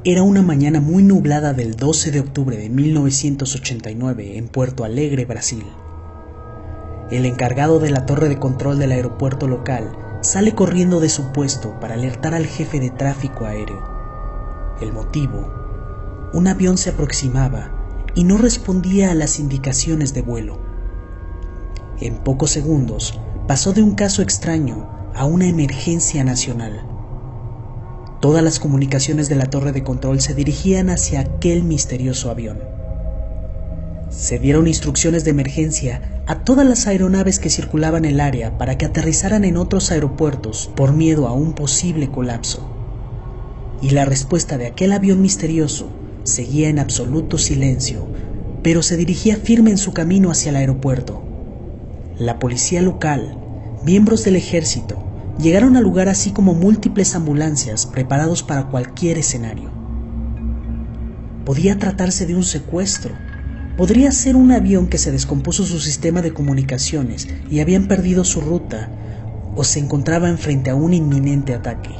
Era una mañana muy nublada del 12 de octubre de 1989 en Puerto Alegre, Brasil. El encargado de la torre de control del aeropuerto local sale corriendo de su puesto para alertar al jefe de tráfico aéreo. El motivo: un avión se aproximaba y no respondía a las indicaciones de vuelo. En pocos segundos pasó de un caso extraño a una emergencia nacional. Todas las comunicaciones de la torre de control se dirigían hacia aquel misterioso avión. Se dieron instrucciones de emergencia a todas las aeronaves que circulaban el área para que aterrizaran en otros aeropuertos por miedo a un posible colapso. Y la respuesta de aquel avión misterioso seguía en absoluto silencio, pero se dirigía firme en su camino hacia el aeropuerto. La policía local, miembros del ejército, llegaron al lugar, así como múltiples ambulancias preparados para cualquier escenario. Podía tratarse de un secuestro, podría ser un avión que se descompuso su sistema de comunicaciones y habían perdido su ruta, o se encontraban frente a un inminente ataque.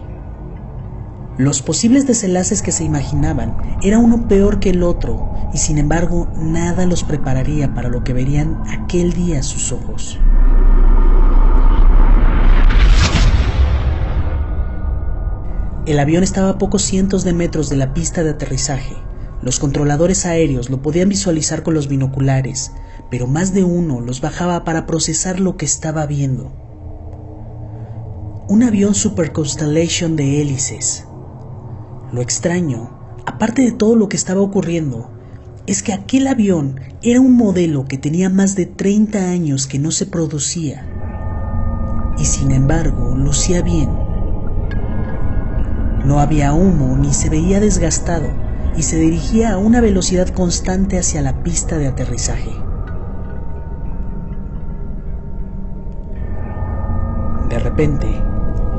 Los posibles desenlaces que se imaginaban era uno peor que el otro, y sin embargo nada los prepararía para lo que verían aquel día sus ojos. El avión estaba a pocos cientos de metros de la pista de aterrizaje. Los controladores aéreos lo podían visualizar con los binoculares, pero más de uno los bajaba para procesar lo que estaba viendo. Un avión Super Constellation de hélices. Lo extraño, aparte de todo lo que estaba ocurriendo, es que aquel avión era un modelo que tenía más de 30 años que no se producía, y sin embargo lucía bien. No había humo ni se veía desgastado, y se dirigía a una velocidad constante hacia la pista de aterrizaje. De repente,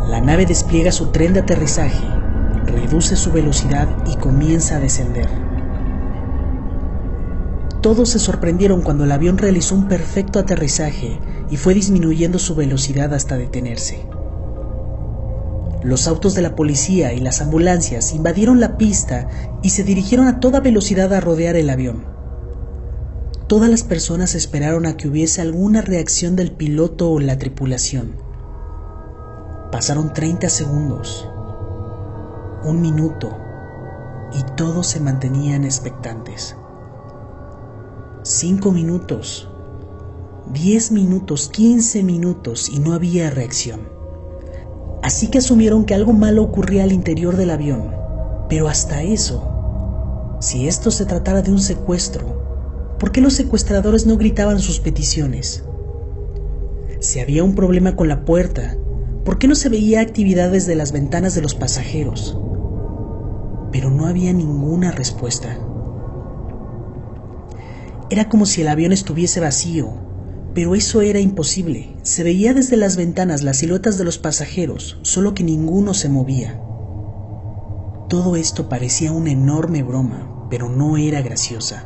la nave despliega su tren de aterrizaje, reduce su velocidad y comienza a descender. Todos se sorprendieron cuando el avión realizó un perfecto aterrizaje y fue disminuyendo su velocidad hasta detenerse. Los autos de la policía y las ambulancias invadieron la pista y se dirigieron a toda velocidad a rodear el avión. Todas las personas esperaron a que hubiese alguna reacción del piloto o la tripulación. Pasaron 30 segundos, un minuto, y todos se mantenían expectantes. 5 minutos, 10 minutos, 15 minutos y no había reacción. Así que asumieron que algo malo ocurría al interior del avión. Pero hasta eso, si esto se tratara de un secuestro, ¿por qué los secuestradores no gritaban sus peticiones? Si había un problema con la puerta, ¿por qué no se veía actividad desde las ventanas de los pasajeros? Pero no había ninguna respuesta. Era como si el avión estuviese vacío. Pero eso era imposible. Se veía desde las ventanas las siluetas de los pasajeros, solo que ninguno se movía. Todo esto parecía una enorme broma, pero no era graciosa.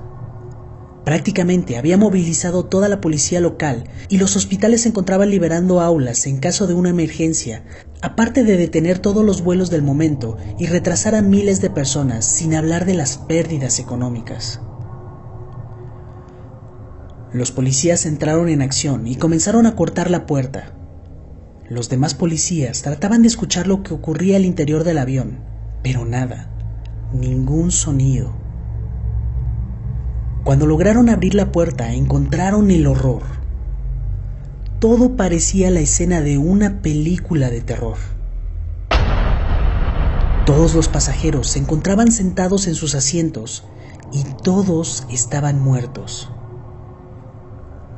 Prácticamente había movilizado toda la policía local y los hospitales se encontraban liberando aulas en caso de una emergencia, aparte de detener todos los vuelos del momento y retrasar a miles de personas, sin hablar de las pérdidas económicas. Los policías entraron en acción y comenzaron a cortar la puerta. Los demás policías trataban de escuchar lo que ocurría al interior del avión, pero nada, ningún sonido. Cuando lograron abrir la puerta, encontraron el horror. Todo parecía la escena de una película de terror. Todos los pasajeros se encontraban sentados en sus asientos y todos estaban muertos.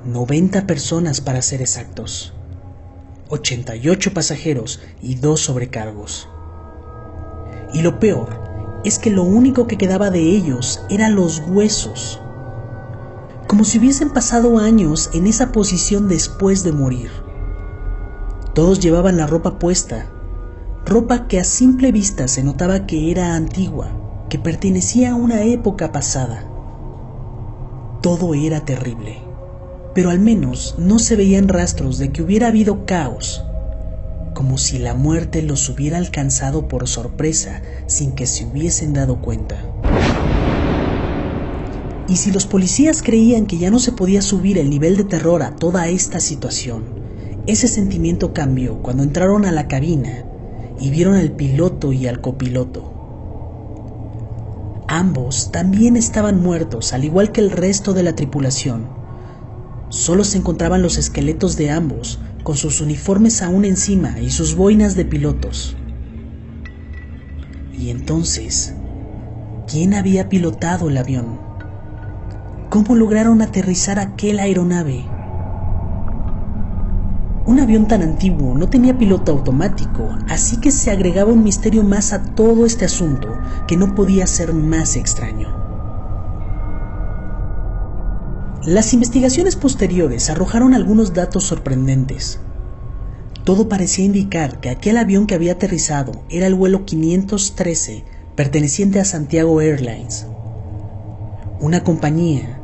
90 personas para ser exactos, 88 pasajeros y 2 sobrecargos. Y lo peor es que lo único que quedaba de ellos eran los huesos, como si hubiesen pasado años en esa posición después de morir. Todos llevaban la ropa puesta, ropa que a simple vista se notaba que era antigua, que pertenecía a una época pasada. Todo era terrible. Pero al menos no se veían rastros de que hubiera habido caos. como si la muerte los hubiera alcanzado por sorpresa sin que se hubiesen dado cuenta. Y si los policías creían que ya no se podía subir el nivel de terror a toda esta situación, ese sentimiento cambió cuando entraron a la cabina y vieron al piloto y al copiloto. Ambos también estaban muertos, al igual que el resto de la tripulación. Solo se encontraban los esqueletos de ambos, con sus uniformes aún encima y sus boinas de pilotos. Y entonces, ¿quién había pilotado el avión? ¿Cómo lograron aterrizar aquella aeronave? Un avión tan antiguo no tenía piloto automático, así que se agregaba un misterio más a todo este asunto que no podía ser más extraño. Las investigaciones posteriores arrojaron algunos datos sorprendentes. Todo parecía indicar que aquel avión que había aterrizado era el vuelo 513 perteneciente a Santiago Airlines, una compañía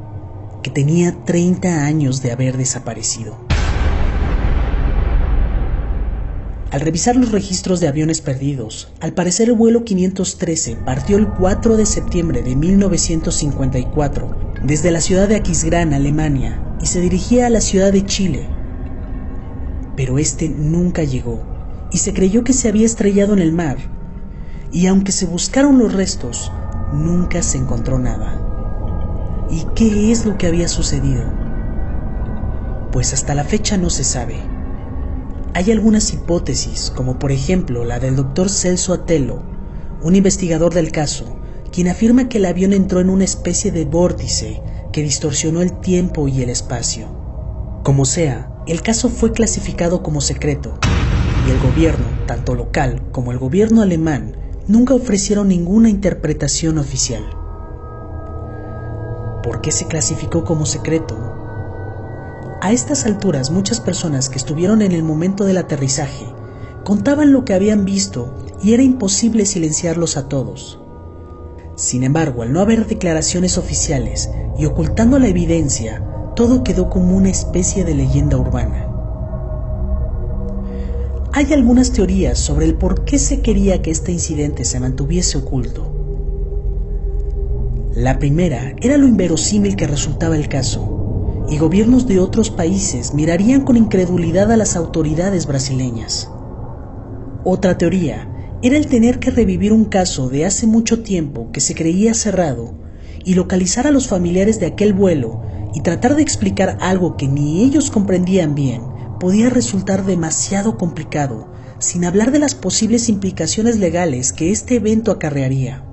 que tenía 30 años de haber desaparecido. Al revisar los registros de aviones perdidos, al parecer el vuelo 513 partió el 4 de septiembre de 1954 desde la ciudad de Aquisgrán, Alemania, y se dirigía a la ciudad de Chile. Pero este nunca llegó, y se creyó que se había estrellado en el mar, y aunque se buscaron los restos, nunca se encontró nada. ¿Y qué es lo que había sucedido? Pues hasta la fecha no se sabe. Hay algunas hipótesis, como por ejemplo la del Dr. Celso Atelo, un investigador del caso, quien afirma que el avión entró en una especie de vórtice que distorsionó el tiempo y el espacio. Como sea, el caso fue clasificado como secreto, y el gobierno, tanto local como el gobierno alemán, nunca ofrecieron ninguna interpretación oficial. ¿Por qué se clasificó como secreto? A estas alturas, muchas personas que estuvieron en el momento del aterrizaje contaban lo que habían visto y era imposible silenciarlos a todos. Sin embargo, al no haber declaraciones oficiales y ocultando la evidencia, todo quedó como una especie de leyenda urbana. Hay algunas teorías sobre el por qué se quería que este incidente se mantuviese oculto. La primera era lo inverosímil que resultaba el caso, y gobiernos de otros países mirarían con incredulidad a las autoridades brasileñas. Otra teoría era el tener que revivir un caso de hace mucho tiempo que se creía cerrado y localizar a los familiares de aquel vuelo y tratar de explicar algo que ni ellos comprendían bien podía resultar demasiado complicado, sin hablar de las posibles implicaciones legales que este evento acarrearía.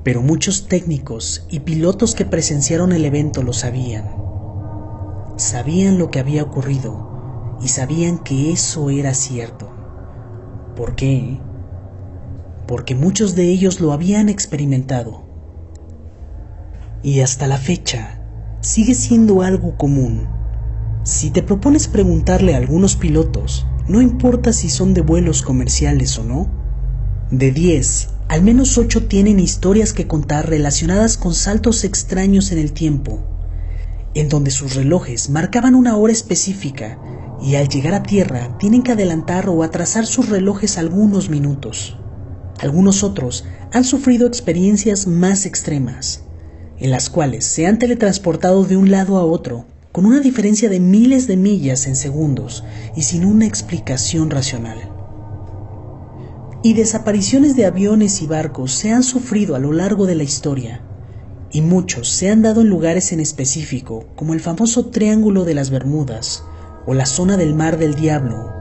Pero muchos técnicos y pilotos que presenciaron el evento lo sabían. Sabían lo que había ocurrido y sabían que eso era cierto. ¿Por qué? Porque muchos de ellos lo habían experimentado. Y hasta la fecha, sigue siendo algo común. Si te propones preguntarle a algunos pilotos, no importa si son de vuelos comerciales o no, de 10, al menos 8 tienen historias que contar relacionadas con saltos extraños en el tiempo, en donde sus relojes marcaban una hora específica y al llegar a tierra tienen que adelantar o atrasar sus relojes algunos minutos. Algunos otros han sufrido experiencias más extremas, en las cuales se han teletransportado de un lado a otro, con una diferencia de miles de millas en segundos y sin una explicación racional. Y desapariciones de aviones y barcos se han sufrido a lo largo de la historia, y muchos se han dado en lugares en específico, como el famoso Triángulo de las Bermudas, o la zona del Mar del Diablo,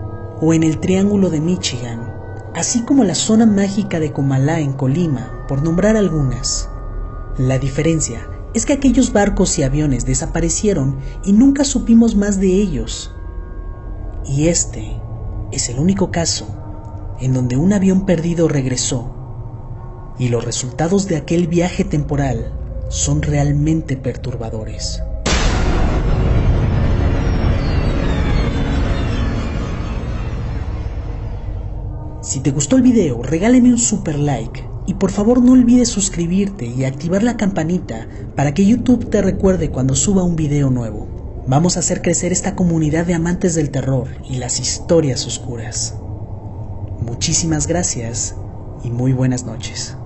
o en el Triángulo de Michigan, así como la zona mágica de Comalá en Colima, por nombrar algunas. La diferencia es que aquellos barcos y aviones desaparecieron y nunca supimos más de ellos. Y este es el único caso en donde un avión perdido regresó, y los resultados de aquel viaje temporal son realmente perturbadores. Si te gustó el video, regálame un super like y por favor no olvides suscribirte y activar la campanita para que YouTube te recuerde cuando suba un video nuevo. Vamos a hacer crecer esta comunidad de amantes del terror y las historias oscuras. Muchísimas gracias y muy buenas noches.